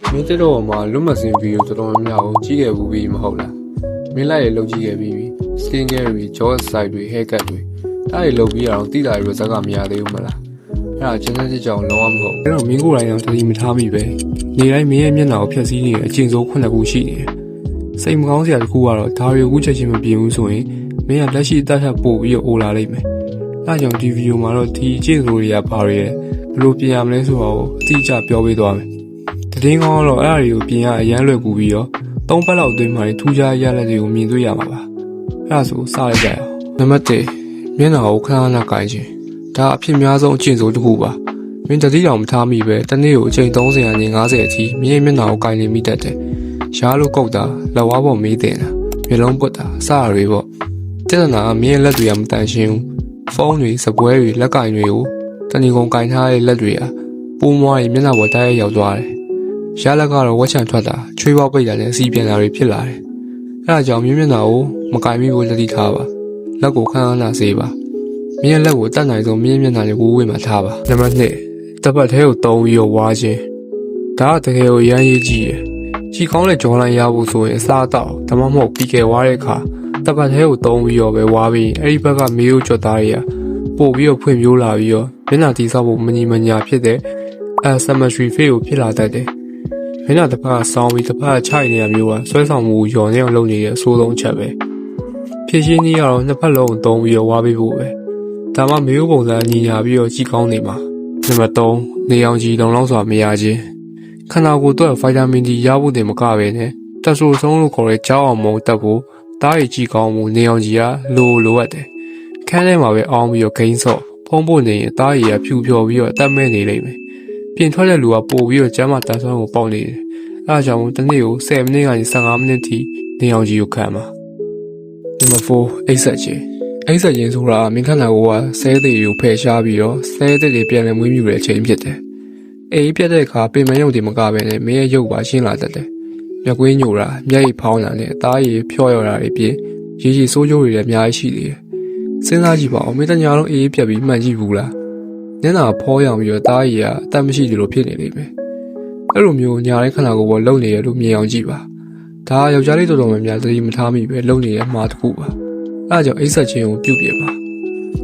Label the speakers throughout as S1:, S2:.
S1: မင်းတို့မှာလွတ်မစင်ဗီဒီယိုတော်တော်များများကိုကြည့်ခဲ့ဘူးပြီးမဟုတ်လားမင်းလိုက်ရလုပ်ကြည့်ခဲ့ပြီး skin care တွေ jaw side တွေ haircut တွေဒါတွေလုပ်ပြီးအောင်တိတာတွေဇက်ကမရသေးဘူးမလားအဲ့ဒါကျန်းစစ်ကြောင်လုံးဝမဟုတ်အဲ့တော့မင်းကိုယ်တိုင်တော့တတိမထားမိပဲနေတိုင်းမင်းရဲ့မျက်နှာကိုဖျက်ဆီးနေတဲ့အကျင့်ဆုံး9ခုရှိနေတယ်စိတ်မကောင်းစရာတစ်ခုကတော့ဒါတွေအခုချက်ချင်းမပြင်ဘူးဆိုရင်မင်းကလက်ရှိအသက်ထပ်ပို့ပြီးတော့အိုလာလိမ့်မယ်အဲ့ကြောင့်ဒီဗီဒီယိုမှာတော့ဒီအကျင့်ဆိုတွေကဘာတွေလဲဘယ်လိုပြင်ရမလဲဆိုတော့အတိအကျပြောပေးသွားမယ်တည်င်းကောင်းတော့အဲ့အရာတွေကိုပြင်ရအရန်လွယ်ကူပြီးတော့3ပတ်လောက်အတွင်းမှာထူးခြားရလဒ်တွေကိုမြင်တွေ့ရမှာပါအဲ့ဒါဆိုစလိုက်ကြရအောင်နံပါတ်1မျက်နှာကိုခဏခဏကိုင်ခြင်းဒါအဖြစ်များဆုံးအကျင့်ဆိုတစ်ခုပါမင်းတတိတော်မထားမိပဲတနေ့ကိုအချိန်30ရာနေ50အထိမင်းရဲ့မျက်နှာကိုကိုင်နေမိတတ်တယ်ရှားလို့ကုတ်တာလက်ဝါးပေါ်မေးတင်တာမျက်လုံးပွတ်တာအစအတွေပေါ့တဏနာမင်းရဲ့လက်တွေကမတန်ရှင်းဘူးဖုန်းတွေစပွဲတွေလက်ကင်တွေကိုတဏီကုံကင်ထားတဲ့လက်တွေကပိုးမွားတွေမျက်နှာပေါ်တိုက်ရိုက်ရောက်သွားတယ်ရလက်ကတော့ဝက်ချံထွက်တာချွေးပေါက်ပိတ်တာနဲ့အစီပြန်တာတွေဖြစ်လာတယ်။အဲဒါကြောင့်မျက်နှာကိုမကင်မိဖို့တတိထားပါ။လက်ကိုခဏခဏဆေးပါ။မြင်းလက်ကိုတတ်နိုင်ဆုံးမြင်းမျက်နှာနဲ့ဝူးဝေးမှထားပါ။နံပါတ်2တပတ်သေးကိုတုံးပြီးတော့ဝါခြင်းဒါကတကယ်ကိုရမ်းရေးကြီးတယ်။ချီကောင်းတဲ့ဂျော်လိုင်းရဖို့ဆိုရင်အစားအသောက်ဒါမှမဟုတ်ပြီးကယ်ဝါတဲ့အခါတပတ်သေးကိုတုံးပြီးတော့ပဲဝါပြီးအဲ့ဒီဘက်ကမေးဖို့ကြွသားတွေကပို့ပြီးတော့ဖွင့်ပြိုးလာပြီးတော့မျက်နှာတိဆောက်ဖို့မညီမညာဖြစ်တဲ့asymmetry face ကိုဖြစ်လာတတ်တယ်။မင်းတို့တစ်ဖက်ကဆောင်းပြီးတစ်ဖက်ကချိုက်နေရမျိုးကဆွဲဆောင်မှုညော်နေအောင်လုပ်နေတဲ့အဆိုးဆုံးချက်ပဲဖြည့်ရှင်းနည်းကတော့နှစ်ဖက်လုံးသုံးပြီးတော့ဝါပေးဖို့ပဲဒါမှမျိုးပုံစံညီညာပြီးတော့ကြည့်ကောင်းနေမှာနံပါတ်3နေအောင်ကြည့်လုံလောက်စွာမရခြင်းခန္ဓာကိုယ်အတွက်ဗိုက်တာမင် D ရဖို့တင်မကပဲနဲ့တက်ဆိုဆုံးလို့ခေါ်တဲ့ကြောက်အောင်မုံတက်ဖို့တားရည်ကြည့်ကောင်းမှုနေအောင်ကြည့်ရလိုအပ်တယ်ခန်းထဲမှာပဲအောင်းပြီးတော့ဂိမ်းဆော့ဖုံးဖို့နေရင်တားရည်ကဖြူဖြော်ပြီးတော့အသက်မဲ့နေလိမ့်မယ်ပြင်ထွက်တဲ့လူကပို့ပြီးတော့ကျမ်းမာတန်ဆွမ်းကိုပေါက်နေတယ်။အဲဒါကြောင့်တနေ့ကို10မိနစ်ကနေ15မိနစ်ထိနေအောင်ကြီးကိုခံပါ။နံပါတ်4အိတ်ဆက်ခြင်းအိတ်ဆက်ခြင်းဆိုတာမင်းခန္ဓာကိုယ်ကဆဲသေးကိုဖယ်ရှားပြီးတော့ဆဲသေးတွေပြန်လည်မွေးမြူတဲ့အချိန်ဖြစ်တယ်။အိတ်ပြတ်တဲ့အခါပင်မရုပ်တွေမကဘဲနဲ့မင်းရဲ့ရုပ်ပါရှင်းလာတတ်တယ်။မျက်ကွင်းညိုတာမျက်ရည်ဖောင်းတာနဲ့အသားရည်ဖြော့ရောက်တာတွေပြင်ရေရှည်ဆိုးကျိုးတွေလည်းအများကြီးရှိသေးတယ်။စဉ်းစားကြည့်ပါဦးမင်းတညာလုံးအေးပြတ်ပြီးမှန်ကြည့်ဘူးလား။ညနာဖောရောင်ပြီးတော့တားရည်ကအတတ်မရှိသလိုဖြစ်နေလိမ့်မယ်။အဲ့လိုမျိုးညာတဲ့ခန္ဓာကိုယ်ပေါ်လုံနေရလို့မြင်အောင်ကြည့်ပါ။ဒါယောက်ျားလေးတော်တော်များများသတိမထားမိပဲလုံနေတဲ့အမှားတစ်ခုပါ။အဲ့ဒါကြောင့်အိတ်ဆက်ခြင်းကိုပြုပြင်ပါ။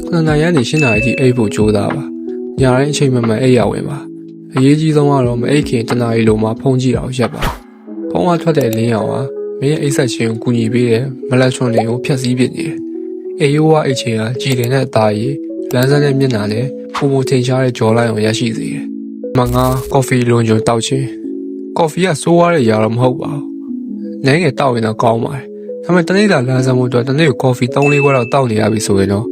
S1: ခန္ဓာရည်နဲ့ရှင်းတာအထိအိတ်ဖို့ကြိုးစားပါ။ညာတိုင်းအချိန်မှန်မှန်အိတ်ရဝင်ပါ။အရေးကြီးဆုံးကတော့မအိတ်ခင်တနားရီလုံးမှာဖုံးကြည့်အောင်ရက်ပါ။ဖုံးကထွက်တဲ့လင်းရောင်ကမင်းရဲ့အိတ်ဆက်ခြင်းကိုကူညီပေးတဲ့မလက်ချွန်တွေကိုဖျက်ဆီးပစ်နေတယ်။အေယိုးဝအိတ်ခြင်းကကြည်လင်တဲ့အသားရည်လမ်းစမ်းတဲ့မျက်နှာနဲ့ပုံထင်ရှားတဲ့ကြော်လိုက်အောင်ရရှိစေတယ်။မငါကော်ဖီလွန်ကျွန်းတောက်ခြင်းကော်ဖီကဆိုးရတဲ့ຢာတော့မဟုတ်ပါဘူး။နိုင်ငယ်တောက်ရင်တော့ကောင်းပါတယ်။ဒါပေမဲ့တနေ့တာလမ်းစမ်းမှုအတွက်တနေ့ကိုကော်ဖီ3-4ခွက်တော့တောက်နေရပြီဆိုရင်တော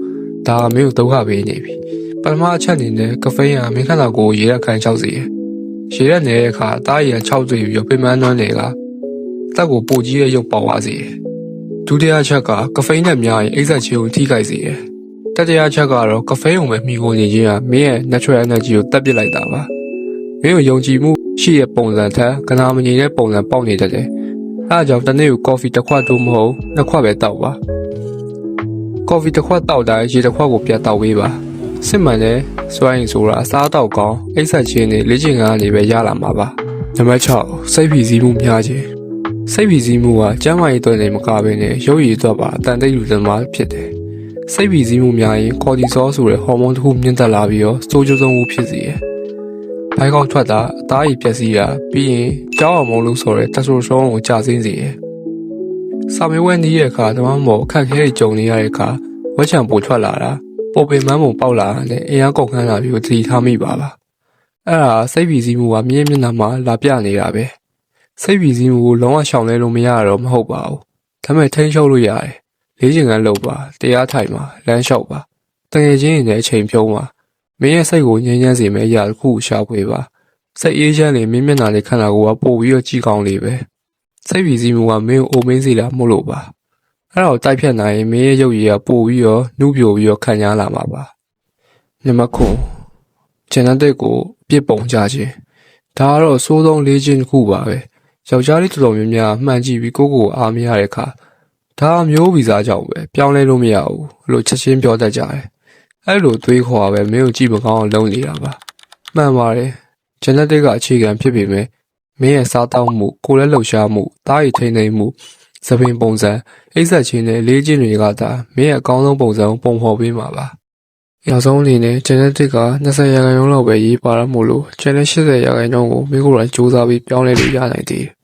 S1: ့ဒါကမင်းကိုဒုက္ခပေးနေပြီ။ပထမအချက်အနေနဲ့ကဖိန်းကမင်းခန္ဓာကိုယ်ရေရက်ခံချောက်စေတယ်။ရေရက်နေတဲ့အခါအသားရည်ချောက်တွေ့ပြီးတော့ပင်မနှွမ်းတွေကတက်ကိုပိုကြီးတဲ့ရုပ်ပေါက်သွားစေတယ်။ဒုတိယအချက်ကကဖိန်းနဲ့များရင်အိတ်ဆက်ခြင်းကိုထိခိုက်စေတယ်။တတိယချက်ကတော့ကဖိန်းုံပဲမိကိုနေခြင်းကမင်းရဲ့ natural energy ကိုတက်ပစ်လိုက်တာပါမင်းကိုယုံကြည်မှုရှိတဲ့ပုံစံထက်ကနာမငြိမ်တဲ့ပုံစံပေါက်နေတတ်တယ်အဲဒါကြောင့်တနေ့ကိုကော်ဖီတစ်ခွက်တို့မဟုတ်နှစ်ခွက်ပဲတောက်ပါကော်ဖီတစ်ခွက်တောက်တိုင်းရေတစ်ခွက်ကိုပြန်တောက်ပေးပါစစ်မှန်တဲ့စွမ်းရည်ဆိုတာအစားတောက်ကောင်းအိတ်ဆက်ခြင်းနဲ့လေ့ကျင့်ခန်းကနေပဲရလာမှာပါနံပါတ်6စိတ်ဖိစီးမှုများခြင်းစိတ်ဖိစီးမှုကကျန်းမာရေးအတွက်လည်းမကဘဲနဲ့ရုပ်ရည်အတွက်ပါအတန်တိတ်လူသမားဖြစ်တယ်စိတ်ဖိစီးမှုများရင်ကော်တီဆောဆိုတဲ့ဟော်မုန်းတစ်ခုမြင့်တက်လာပြီးတော့စိုးကျိုးဆုံးမှုဖြစ်စေတယ်။ဘိုက်ကောက်ထွက်တာအသားရည်ပျက်စီးတာပြီးရင်ကြောက်အောင်မလို့ဆိုတဲ့တက်ဆိုရှုံးကိုကျဆင်းစေတယ်။စာမေးပွဲနည်းရဲ့အခါတမန်မောအခက်ခဲကြုံနေရတဲ့အခါဝက်ချံပိုထွက်လာတာပေါ်ပင်မန်းပုံပေါက်လာတဲ့အိမ်အားကုန်ခန်းလာပြီးတော့သတိထားမိပါလား။အဲ့ဒါစိတ်ဖိစီးမှုကမြင်းမျက်နှာမှာလာပြနေတာပဲ။စိတ်ဖိစီးမှုကိုလုံးဝရှောင်လဲလို့မရတော့မဟုတ်ပါဘူး။ဒါပေမဲ့ထိန်းချုပ်လို့ရတယ်။လေးချင်ကန်းလုပ်ပါတရားထိုင်ပါလမ်းလျှောက်ပါတကယ်ချင်းရင်လည်းအချိန်ဖြုံးပါမင်းရဲ့စိတ်ကိုငြိမ်းချမ်းစေမယ့်အရာတစ်ခုရှာဖွေပါစိတ်အေးချမ်းလေမင်းမျက်နှာလေးခန္ဓာကိုယ်ကပို့ပြီးတော့ကြည်ကောင်းလေပဲစိတ်ပြည်စည်းမှုကမင်းကိုအိုမင်းစေတာမို့လို့ပါအဲ့ဒါကိုတိုက်ဖြတ်နိုင်ရင်မင်းရဲ့ရုပ်ရည်ကပို့ပြီးတော့နှုတ်ပြိုပြီးတော့ခံရလာမှာပါနံပါတ်9ဂျန်နတ်ကိုပြစ်ပုံကြခြင်းဒါကတော့စိုးဆုံးလေးချင်းတစ်ခုပါပဲယောက်ျားလေးတော်တော်များများမှန်ကြည့်ပြီးကိုယ့်ကိုယ်အားမရတဲ့အခါဒါမျိုးဗီဇကြောင့်ပဲပြောင်းလဲလို့မရဘူးလို့ချက်ချင်းပြောတတ်ကြတယ်အဲ့လိုသွေးခေါ်ပဲမင်းကိုကြည့်မကောင်းအောင်လုပ်နေတာပါမှန်ပါတယ်ဂျန်နက်တစ်ကအခြေခံဖြစ်ပေမဲ့ မင်းရဲ့စားတောက်မှုကိုယ်လက်လှုပ်ရှားမှုတားရီထိန်ထိန်မှုသပင်ပုံစံအိပ်ဆက်ခြင်းနဲ့လေးခြင်းတွေကသာမင်းရဲ့အကောင်းဆုံးပုံစံကိုပုံဖော်ပေးမှာပါနောက်ဆုံးအနေနဲ့ genetic က20%လောက်ပဲရေးပါရမို့လို့ channel 80%ကိုမင်းကိုယ်တိုင်စူးစမ်းပြီးပြောင်းလဲလို့ရနိုင်သေးတယ်